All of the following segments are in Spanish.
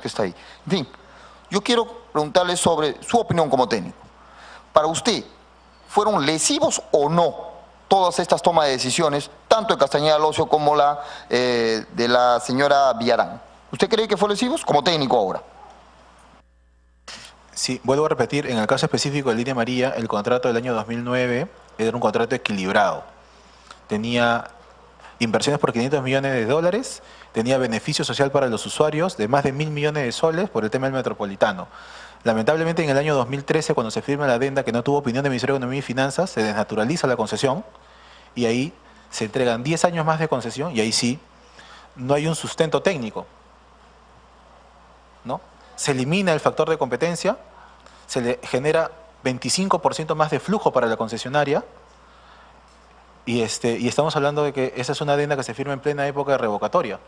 que está ahí. En fin, yo quiero preguntarle sobre su opinión como técnico. Para usted, ¿fueron lesivos o no todas estas tomas de decisiones, tanto de Castañeda Locio como la de la señora Villarán? ¿Usted cree que fue lesivos como técnico ahora? Sí, vuelvo a repetir, en el caso específico de Línea Amarilla, el contrato del año 2009 era un contrato equilibrado. Tenía inversiones por 500 millones de dólares, tenía beneficio social para los usuarios de más de 1.000 millones de soles por el tema del metropolitano. Lamentablemente, en el año 2013, cuando se firma la adenda que no tuvo opinión del Ministerio de Economía y Finanzas, se desnaturaliza la concesión y ahí se entregan 10 años más de concesión y ahí sí, no hay un sustento técnico, ¿no? Se elimina el factor de competencia, se le genera 25% más de flujo para la concesionaria y estamos hablando de que esa es una adenda que se firma en plena época de revocatoria.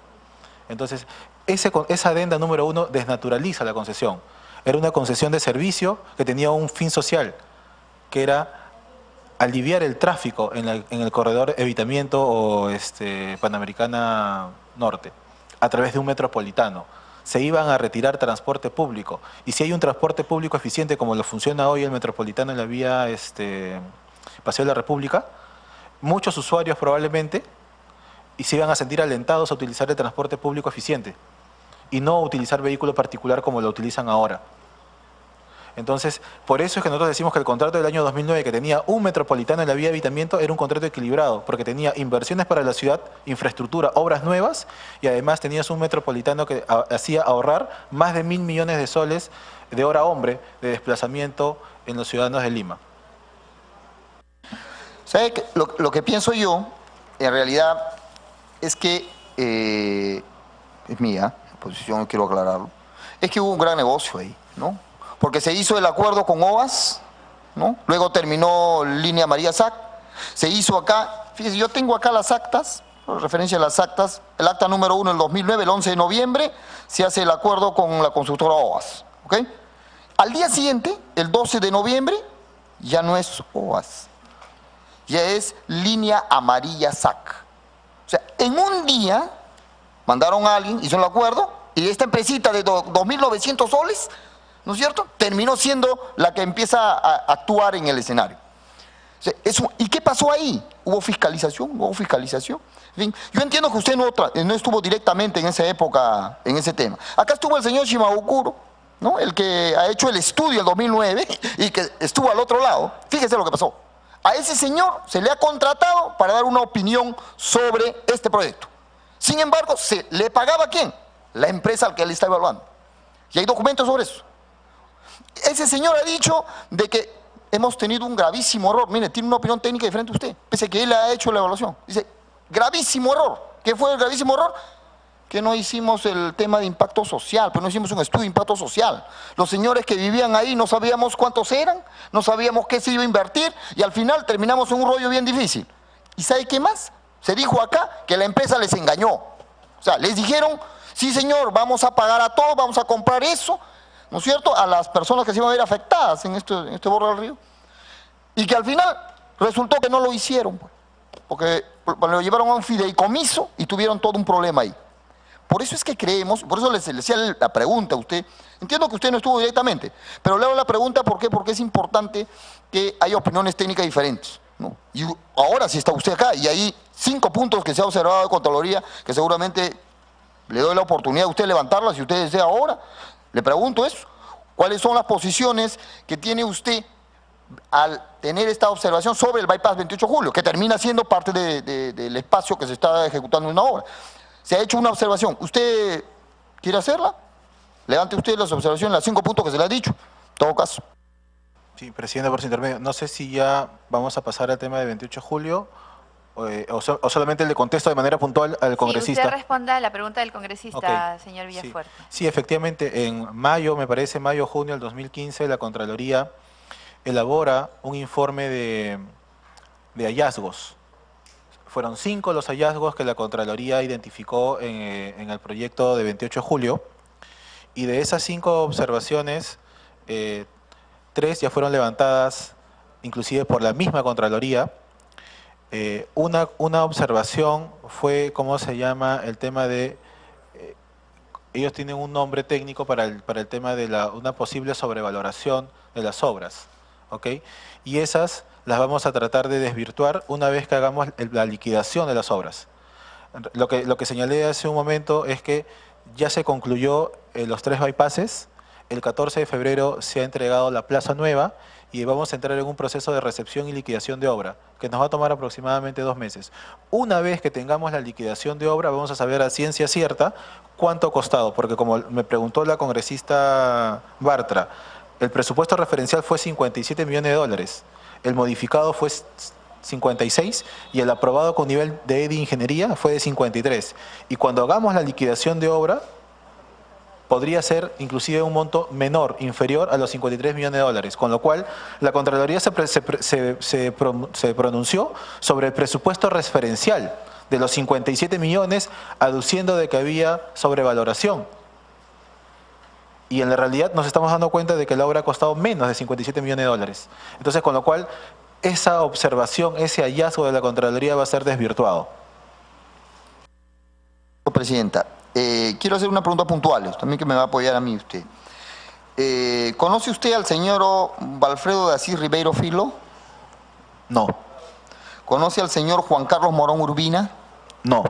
Entonces, esa adenda número 1 desnaturaliza la concesión. Era una concesión de servicio que tenía un fin social, que era aliviar el tráfico en el corredor Evitamiento o Panamericana Norte, a través de un metropolitano. Se iban a retirar transporte público. Y si hay un transporte público eficiente como lo funciona hoy el metropolitano en la vía Paseo de la República, muchos usuarios probablemente y se iban a sentir alentados a utilizar el transporte público eficiente y no utilizar vehículo particular como lo utilizan ahora. Entonces, por eso es que nosotros decimos que el contrato del año 2009, que tenía un metropolitano en la vía de Evitamiento, era un contrato equilibrado, porque tenía inversiones para la ciudad, infraestructura, obras nuevas, y además tenías un metropolitano que hacía ahorrar más de 1.000 millones de soles de hora hombre de desplazamiento en los ciudadanos de Lima. ¿Sabe qué? Lo que pienso yo, en realidad, es que, es mía, posición, quiero aclararlo, es que hubo un gran negocio ahí, ¿no? Porque se hizo el acuerdo con OAS, ¿no? Luego terminó Línea Amarilla SAC, se hizo acá, fíjese, yo tengo acá las actas, referencia a las actas, el acta número 1 del 2009, el 11 de noviembre, se hace el acuerdo con la constructora OAS, ¿ok? Al día siguiente, el 12 de noviembre, ya no es OAS, ya es Línea Amarilla SAC. O sea, en un día mandaron a alguien, hizo el acuerdo, y esta empresita de 2.900 soles, ¿no es cierto?, terminó siendo la que empieza a actuar en el escenario. O sea, ¿y qué pasó ahí? ¿Hubo fiscalización? ¿No hubo fiscalización? En fin, yo entiendo que usted no estuvo directamente en esa época, en ese tema. Acá estuvo el señor Shimabukuro, ¿no?, el que ha hecho el estudio el 2009 y que estuvo al otro lado. Fíjese lo que pasó. A ese señor se le ha contratado para dar una opinión sobre este proyecto. Sin embargo, ¿se le pagaba a quién? La empresa al que él está evaluando. Y hay documentos sobre eso. Ese señor ha dicho de que hemos tenido un gravísimo error. Mire, tiene una opinión técnica diferente a usted, pese a que él ha hecho la evaluación. Dice, gravísimo error. ¿Qué fue el gravísimo error? Que no hicimos el tema de impacto social, pero no hicimos un estudio de impacto social. Los señores que vivían ahí no sabíamos cuántos eran, no sabíamos qué se iba a invertir y al final terminamos en un rollo bien difícil. ¿Y sabe qué más? Se dijo acá que la empresa les engañó. O sea, les dijeron, sí señor, vamos a pagar a todos, vamos a comprar eso, ¿no es cierto?, a las personas que se iban a ver afectadas en este borde del río. Y que al final resultó que no lo hicieron, pues, porque lo llevaron a un fideicomiso y tuvieron todo un problema ahí. Por eso es que creemos, por eso les hacía la pregunta a usted, entiendo que usted no estuvo directamente, pero le hago la pregunta, ¿por qué? Porque es importante que haya opiniones técnicas diferentes, ¿no? Y ahora sí está usted acá, y hay 5 puntos que se ha observado de Contraloría, que seguramente le doy la oportunidad a usted de levantarlas, si usted desea ahora. Le pregunto eso, ¿cuáles son las posiciones que tiene usted al tener esta observación sobre el bypass 28 de julio, que termina siendo parte del espacio que se está ejecutando en una obra? Se ha hecho una observación, ¿usted quiere hacerla? Levante usted las observaciones, las 5 puntos que se le ha dicho, en todo caso. Sí, presidente, por su intermedio, no sé si ya vamos a pasar al tema de 28 de julio o solamente le contesto de manera puntual al congresista. Sí, usted responda a la pregunta del congresista, señor Villafuerte. Sí, efectivamente, en mayo, me parece, mayo-junio del 2015, la Contraloría elabora un informe de hallazgos. Fueron 5 los hallazgos que la Contraloría identificó en el proyecto de 28 de julio, y de esas 5 observaciones, 3 ya fueron levantadas inclusive por la misma Contraloría. Una observación fue, ¿cómo se llama?, el tema de ellos tienen un nombre técnico para el tema de una posible sobrevaloración de las obras, ¿ok? Y esas las vamos a tratar de desvirtuar una vez que hagamos la liquidación de las obras. Lo que señalé hace un momento es que ya se concluyó los 3 bypasses, el 14 de febrero se ha entregado la Plaza Nueva y vamos a entrar en un proceso de recepción y liquidación de obra, que nos va a tomar aproximadamente 2 meses. Una vez que tengamos la liquidación de obra, vamos a saber a ciencia cierta cuánto ha costado, porque como me preguntó la congresista Bartra, el presupuesto referencial fue 57 millones de dólares, el modificado fue 56 y el aprobado con nivel de ingeniería fue de 53. Y cuando hagamos la liquidación de obra, podría ser inclusive un monto menor, inferior a los 53 millones de dólares, con lo cual la Contraloría se pronunció sobre el presupuesto referencial de los 57 millones, aduciendo de que había sobrevaloración. Y en la realidad nos estamos dando cuenta de que la obra ha costado menos de 57 millones de dólares. Entonces, con lo cual, esa observación, ese hallazgo de la Contraloría va a ser desvirtuado. Presidenta, quiero hacer una pregunta puntual, también que me va a apoyar a mí usted. ¿Conoce usted al señor Valfredo de Asís Ribeiro Filo? No. ¿Conoce al señor Juan Carlos Morón Urbina? No.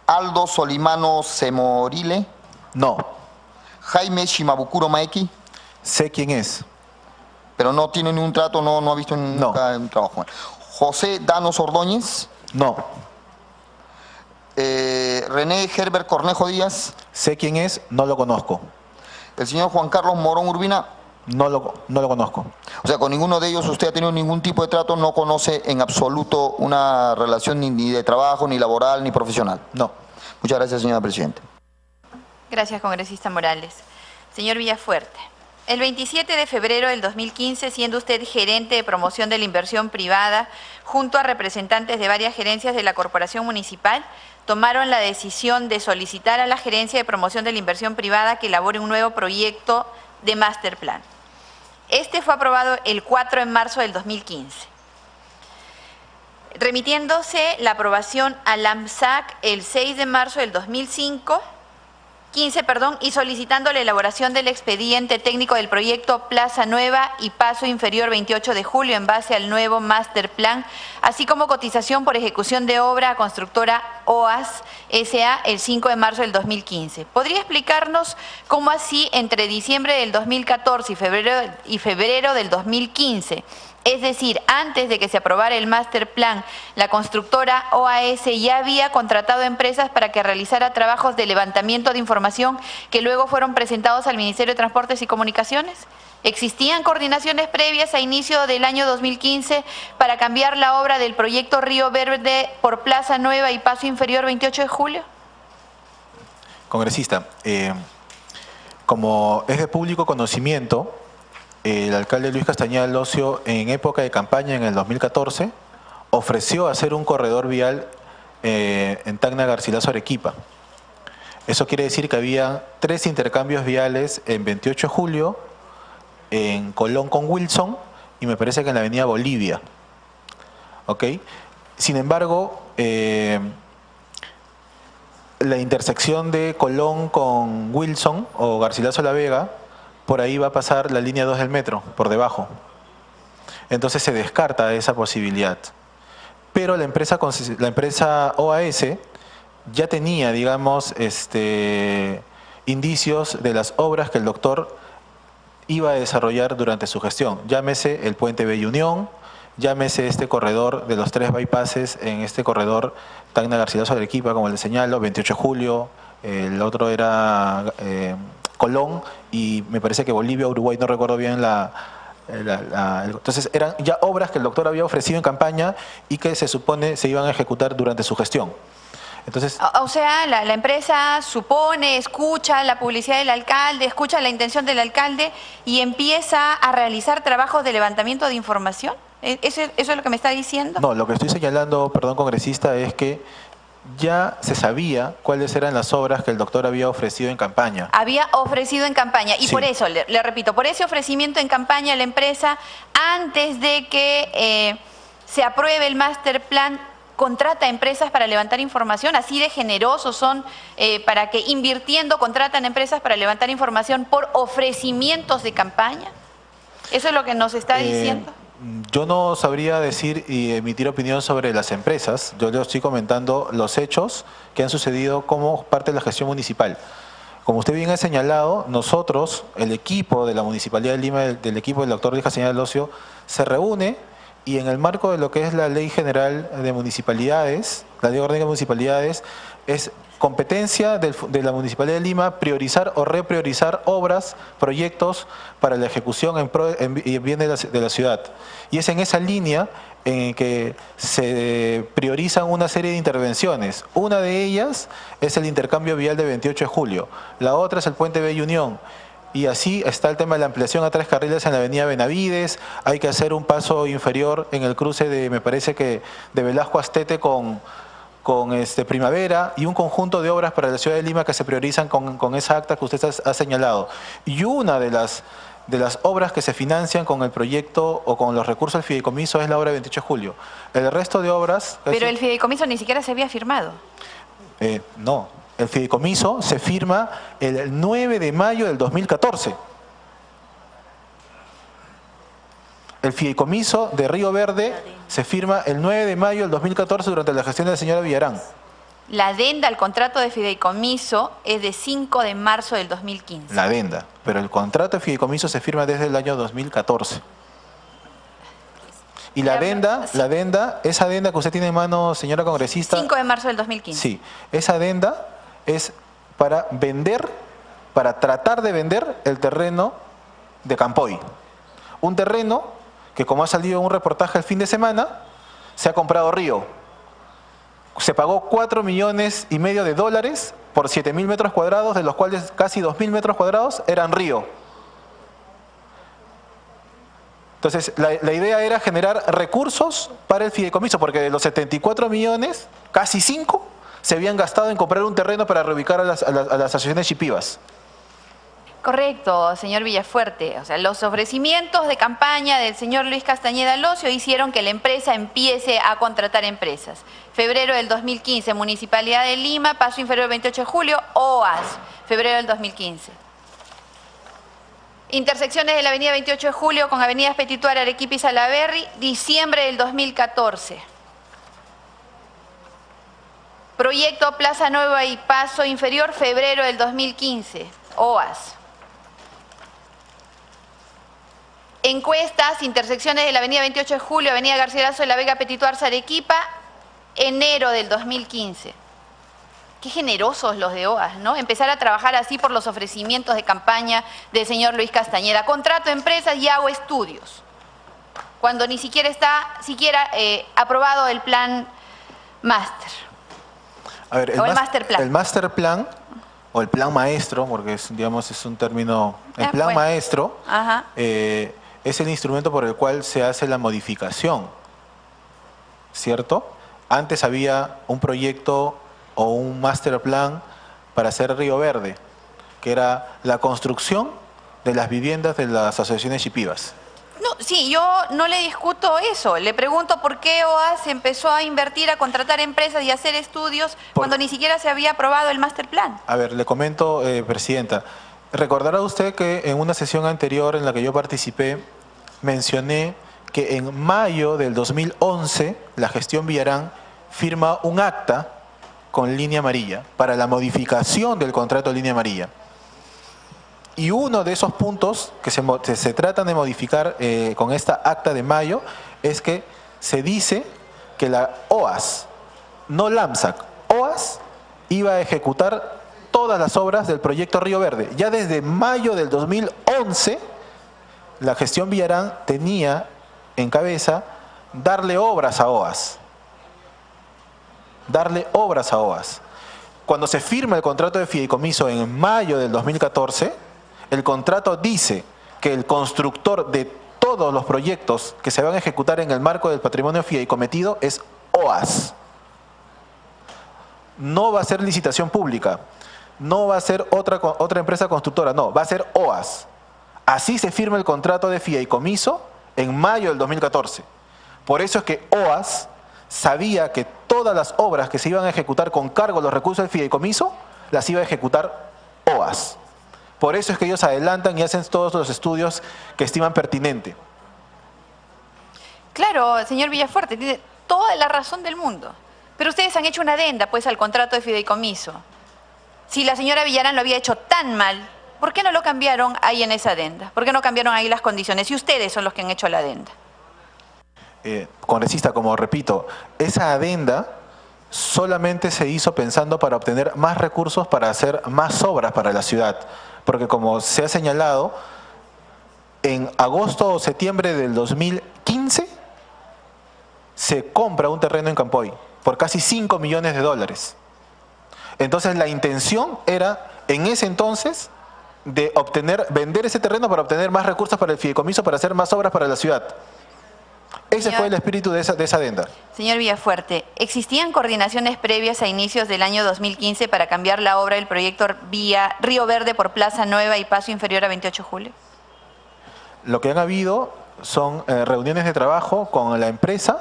¿Aldo Solimano Semorile? No. ¿Jaime Shimabukuro Maeki? Sé quién es. Pero no tiene ningún trato, no ha visto nunca un trabajo. ¿José Danos Ordóñez? No. ¿René Herbert Cornejo Díaz? Sé quién es, no lo conozco. ¿El señor Juan Carlos Morón Urbina? No lo conozco. O sea, con ninguno de ellos usted ha tenido ningún tipo de trato, no conoce en absoluto una relación ni de trabajo, ni laboral, ni profesional. No. Muchas gracias, señora Presidenta. Gracias, congresista Morales. Señor Villafuerte, el 27 de febrero del 2015, siendo usted gerente de promoción de la inversión privada, junto a representantes de varias gerencias de la Corporación Municipal, tomaron la decisión de solicitar a la Gerencia de Promoción de la Inversión Privada que elabore un nuevo proyecto de Master Plan. Este fue aprobado el 4 de marzo del 2015. Remitiéndose la aprobación al AMSAC el 6 de marzo del 2015, y solicitando la elaboración del expediente técnico del proyecto Plaza Nueva y Paso Inferior 28 de julio en base al nuevo Master Plan, así como cotización por ejecución de obra a constructora OAS S.A. el 5 de marzo del 2015. ¿Podría explicarnos cómo así entre diciembre del 2014 y febrero del 2015, es decir, antes de que se aprobara el Master Plan, la constructora OAS ya había contratado empresas para que realizara trabajos de levantamiento de información que luego fueron presentados al Ministerio de Transportes y Comunicaciones? ¿Existían coordinaciones previas a inicio del año 2015 para cambiar la obra del proyecto Río Verde por Plaza Nueva y Paso Inferior 28 de julio? Congresista, como es de público conocimiento, el alcalde Luis Castañeda Locio, en época de campaña en el 2014, ofreció hacer un corredor vial en Tacna Garcilaso Arequipa. Eso quiere decir que había 3 intercambios viales en 28 de julio, en Colón con Wilson y me parece que en la avenida Bolivia. ¿Ok? Sin embargo, la intersección de Colón con Wilson o Garcilaso La Vega, por ahí va a pasar la línea 2 del metro, por debajo. Entonces se descarta esa posibilidad. Pero la empresa OAS ya tenía, digamos, indicios de las obras que el doctor iba a desarrollar durante su gestión. Llámese el puente Bella Unión, llámese este corredor de los 3 bypasses en este corredor Tacna Garcilaso de Arequipa, como le señalo, 28 de julio, el otro era Colón y me parece que Bolivia, Uruguay, no recuerdo bien entonces eran ya obras que el doctor había ofrecido en campaña y que se supone se iban a ejecutar durante su gestión. Entonces, o sea, la empresa supone, escucha la publicidad del alcalde, escucha la intención del alcalde y empieza a realizar trabajos de levantamiento de información. ¿Eso es lo que me está diciendo? No, lo que estoy señalando, perdón, congresista, es que ya se sabía cuáles eran las obras que el doctor había ofrecido en campaña. Había ofrecido en campaña y sí. Por eso, le repito, por ese ofrecimiento en campaña la empresa, antes de que se apruebe el Master Plan, contrata empresas para levantar información, así de generosos son para que invirtiendo contratan empresas para levantar información por ofrecimientos de campaña. ¿Eso es lo que nos está diciendo? Yo no sabría decir y emitir opinión sobre las empresas. Yo le estoy comentando los hechos que han sucedido como parte de la gestión municipal. Como usted bien ha señalado, nosotros, el equipo de la Municipalidad de Lima, del equipo del doctor Luis Castañeda Locio, se reúne y en el marco de lo que es la Ley General de Municipalidades, la Ley Orgánica de Municipalidades, es competencia de la Municipalidad de Lima priorizar o repriorizar obras, proyectos para la ejecución en bien de la ciudad. Y es en esa línea en que se priorizan una serie de intervenciones. Una de ellas es el intercambio vial de 28 de julio, la otra es el puente Bella Unión. Y así está el tema de la ampliación a 3 carriles en la avenida Benavides. Hay que hacer un paso inferior en el cruce de, me parece que, de Velasco Astete con Primavera, y un conjunto de obras para la ciudad de Lima que se priorizan con esa acta que usted ha señalado. Y una de las obras que se financian con el proyecto o con los recursos del fideicomiso es la obra de 28 de julio. El resto de obras... Pero el fideicomiso ni siquiera se había firmado. No. El fideicomiso se firma el 9 de mayo del 2014. El fideicomiso de Río Verde se firma el 9 de mayo del 2014 durante la gestión de la señora Villarán. La adenda al contrato de fideicomiso es de 5 de marzo del 2015. La adenda, pero el contrato de fideicomiso se firma desde el año 2014. Y la adenda, esa adenda que usted tiene en mano, señora congresista... 5 de marzo del 2015. Sí, esa adenda es para vender, para tratar de vender el terreno de Campoy. Un terreno que, como ha salido en un reportaje el fin de semana, se ha comprado Río. Se pagó $4,5 millones de dólares por 7.000 metros cuadrados, de los cuales casi 2.000 metros cuadrados eran Río. Entonces, la idea era generar recursos para el fideicomiso, porque de los 74 millones, casi 5 se habían gastado en comprar un terreno para reubicar a las asociaciones chipivas. Correcto, señor Villafuerte. O sea, los ofrecimientos de campaña del señor Luis Castañeda Locio hicieron que la empresa empiece a contratar empresas. Febrero del 2015, Municipalidad de Lima, paso inferior 28 de julio, OAS, febrero del 2015. Intersecciones de la avenida 28 de julio con avenidas Petituar, Arequipa y Salaberry, diciembre del 2014. Proyecto Plaza Nueva y Paso Inferior, febrero del 2015, OAS. Encuestas, intersecciones de la avenida 28 de julio, avenida Garcilaso de la Vega, Petituar, Arequipa, enero del 2015. Qué generosos los de OAS, ¿no? Empezar a trabajar así por los ofrecimientos de campaña del señor Luis Castañeda. Contrato empresas y hago estudios. Cuando ni siquiera está aprobado el plan máster. A ver, el master plan. El master plan, o el plan maestro, porque es un término... El plan maestro es el instrumento por el cual se hace la modificación, ¿cierto? Antes había un proyecto o un master plan para hacer Río Verde, que era la construcción de las viviendas de las asociaciones chipivas. No, sí, yo no le discuto eso. Le pregunto por qué OAS empezó a invertir, a contratar empresas y a hacer estudios cuando ni siquiera se había aprobado el master plan. A ver, le comento, Presidenta. Recordará usted que en una sesión anterior en la que yo participé, mencioné que en mayo del 2011 la gestión Villarán firma un acta con Línea Amarilla para la modificación del contrato de Línea Amarilla. Y uno de esos puntos que se tratan de modificar con esta acta de mayo es que se dice que la OAS, no LAMSAC, OAS iba a ejecutar todas las obras del proyecto Río Verde. Ya desde mayo del 2011, la gestión Villarán tenía en cabeza darle obras a OAS. Darle obras a OAS. Cuando se firma el contrato de fideicomiso en mayo del 2014, el contrato dice que el constructor de todos los proyectos que se van a ejecutar en el marco del patrimonio fideicometido es OAS. No va a ser licitación pública, no va a ser otra empresa constructora, no, va a ser OAS. Así se firma el contrato de fideicomiso en mayo del 2014. Por eso es que OAS sabía que todas las obras que se iban a ejecutar con cargo a los recursos del fideicomiso, las iba a ejecutar OAS. Por eso es que ellos adelantan y hacen todos los estudios que estiman pertinente. Claro, señor Villafuerte, tiene toda la razón del mundo. Pero ustedes han hecho una adenda, pues, al contrato de fideicomiso. Si la señora Villarán lo había hecho tan mal, ¿por qué no lo cambiaron ahí en esa adenda? ¿Por qué no cambiaron ahí las condiciones? Y ustedes son los que han hecho la adenda. Congresista, como repito, esa adenda solamente se hizo pensando para obtener más recursos para hacer más obras para la ciudad. Porque como se ha señalado, en agosto o septiembre del 2015 se compra un terreno en Campoy por casi 5 millones de dólares. Entonces la intención era, en ese entonces, de vender ese terreno para obtener más recursos para el fideicomiso, para hacer más obras para la ciudad. Ese fue el espíritu de esa adenda. Señor Villafuerte, ¿existían coordinaciones previas a inicios del año 2015 para cambiar la obra del proyecto Vía Río Verde por Plaza Nueva y paso inferior a 28 de julio? Lo que han habido son reuniones de trabajo con la empresa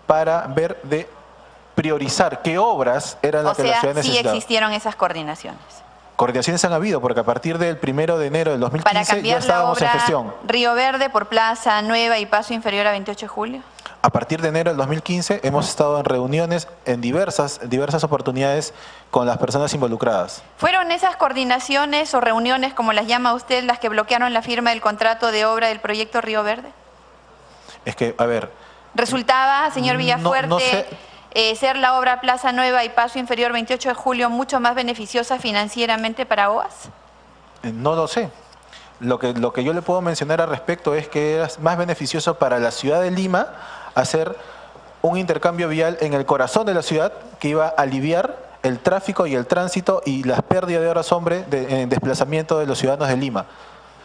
para ver de priorizar qué obras eran las que la ciudad necesitaba. Sí existieron esas coordinaciones. Coordinaciones han habido, porque a partir del 1 de enero del 2015 ya estábamos en gestión. Río Verde por Plaza Nueva y paso inferior a 28 de julio. A partir de enero del 2015 hemos estado en reuniones en diversas oportunidades con las personas involucradas. ¿Fueron esas coordinaciones o reuniones, como las llama usted, las que bloquearon la firma del contrato de obra del proyecto Río Verde? Es que, a ver... ¿Resultaba, señor Villafuerte, no sé. Ser la obra Plaza Nueva y paso inferior 28 de julio mucho más beneficiosa financieramente para OAS? No lo sé. Lo que yo le puedo mencionar al respecto es que era más beneficioso para la ciudad de Lima hacer un intercambio vial en el corazón de la ciudad que iba a aliviar el tráfico y el tránsito y las pérdidas de horas hombre en desplazamiento de los ciudadanos de Lima.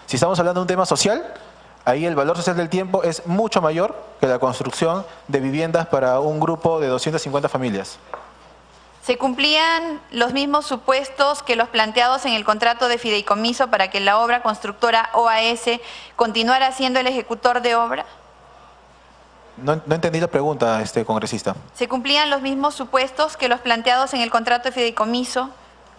Si estamos hablando de un tema social, ahí el valor social del tiempo es mucho mayor que la construcción de viviendas para un grupo de 250 familias. ¿Se cumplían los mismos supuestos que los planteados en el contrato de fideicomiso para que la obra constructora OAS continuara siendo el ejecutor de obra? No entendí la pregunta, congresista. ¿Se cumplían los mismos supuestos que los planteados en el contrato de fideicomiso?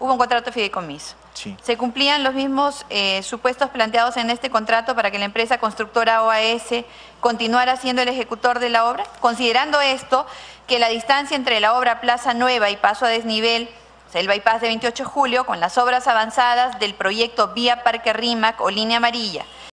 Hubo un contrato de fideicomiso. Sí. ¿Se cumplían los mismos supuestos planteados en este contrato para que la empresa constructora OAS continuara siendo el ejecutor de la obra? Considerando esto, que la distancia entre la obra Plaza Nueva y paso a desnivel, o sea, el bypass de 28 de julio, con las obras avanzadas del proyecto Vía Parque Rímac o Línea Amarilla,